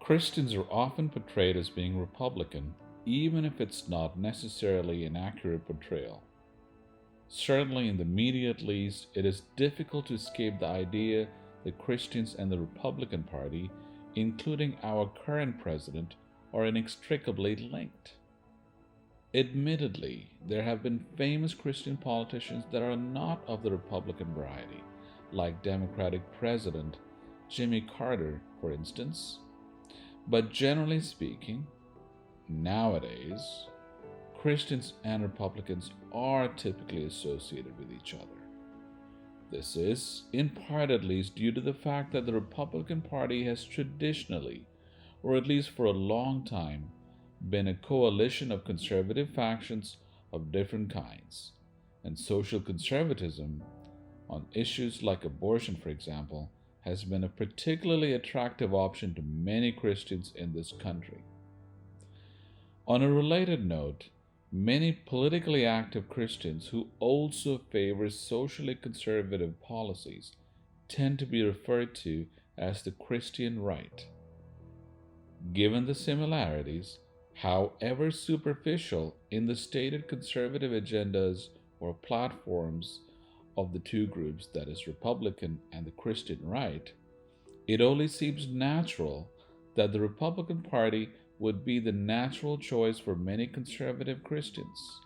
Christians are often portrayed as being Republican, even if it's not necessarily an accurate portrayal. Certainly, in the media at least, it is difficult to escape the idea that Christians and the Republican Party, including our current president, are inextricably linked. Admittedly, there have been famous Christian politicians that are not of the Republican variety, like Democratic President Jimmy Carter, for instance. But generally speaking, nowadays, Christians and Republicans are typically associated with each other. This is, in part at least, due to the fact that the Republican Party has traditionally, or at least for a long time, been a coalition of conservative factions of different kinds, and social conservatism, on issues like abortion, for example, has been a particularly attractive option to many Christians in this country. On a related note, many politically active Christians who also favor socially conservative policies tend to be referred to as the Christian right. Given the similarities, however superficial, in the stated conservative agendas or platforms of the two groups, that is, Republican and the Christian right, it only seems natural that the Republican Party would be the natural choice for many conservative Christians.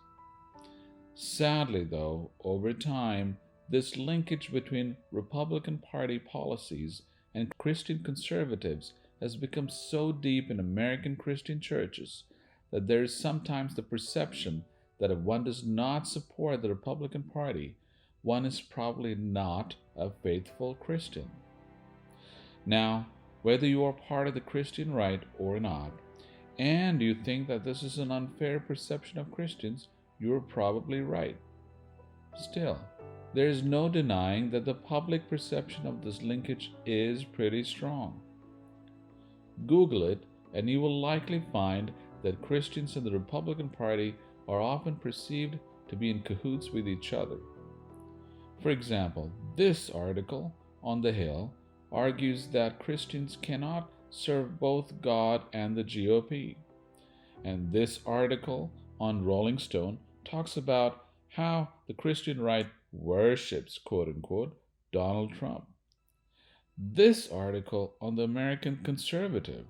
Sadly, though, over time, this linkage between Republican Party policies and Christian conservatives has become so deep in American Christian churches that there is sometimes the perception that if one does not support the Republican Party, one is probably not a faithful Christian. Now, whether you are part of the Christian right or not, and you think that this is an unfair perception of Christians, you are probably right. Still, there is no denying that the public perception of this linkage is pretty strong. Google it, and you will likely find that Christians and the Republican Party are often perceived to be in cahoots with each other. For example, this article on The Hill argues that Christians cannot serve both God and the GOP. And this article on Rolling Stone talks about how the Christian right worships, quote unquote, Donald Trump. This article on the American Conservative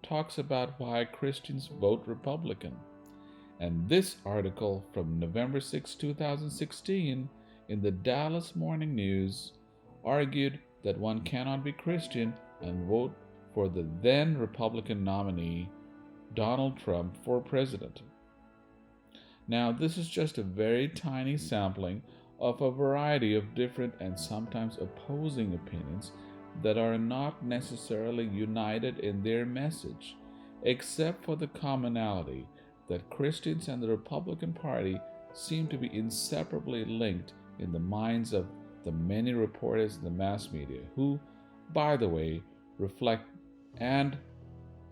talks about why Christians vote Republican. And this article from November 6, 2016, in the Dallas Morning News argued that one cannot be Christian and vote for the then Republican nominee, Donald Trump, for president. Now, this is just a very tiny sampling of a variety of different and sometimes opposing opinions that are not necessarily united in their message, except for the commonality that Christians and the Republican Party seem to be inseparably linked in the minds of the many reporters in the mass media, who, by the way, reflect and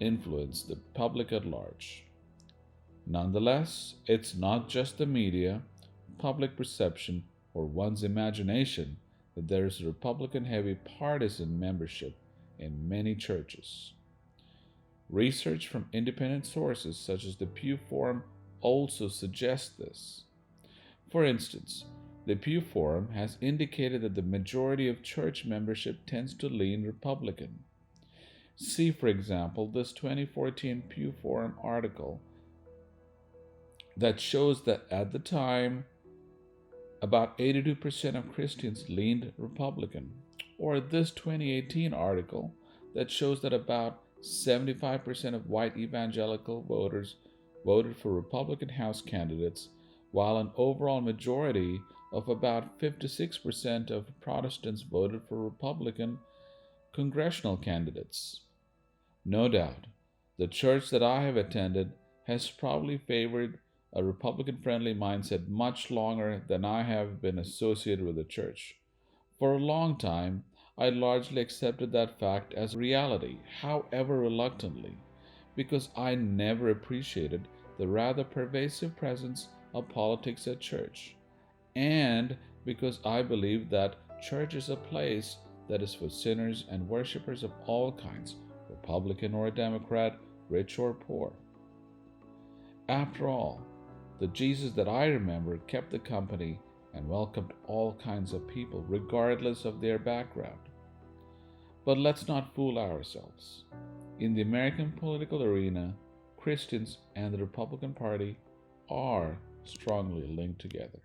influence the public at large. Nonetheless, it's not just the media, public perception, or one's imagination that there is a Republican heavy partisan membership in many churches. Research from independent sources such as the Pew Forum also suggests this. For instance, the Pew Forum has indicated that the majority of church membership tends to lean Republican. See, for example, this 2014 Pew Forum article that shows that at the time, about 82% of Christians leaned Republican, or this 2018 article that shows that about 75% of white evangelical voters voted for Republican House candidates, while an overall majority of about 56% of Protestants voted for Republican congressional candidates. No doubt, the church that I have attended has probably favored a Republican friendly mindset much longer than I have been associated with the church. For a long time, I largely accepted that fact as reality, however reluctantly, because I never appreciated the rather pervasive presence of politics at church, and because I believe that church is a place that is for sinners and worshippers of all kinds, Republican or a Democrat, rich or poor. After all, the Jesus that I remember kept the company and welcomed all kinds of people, regardless of their background. But let's not fool ourselves. In the American political arena, Christians and the Republican Party are strongly linked together.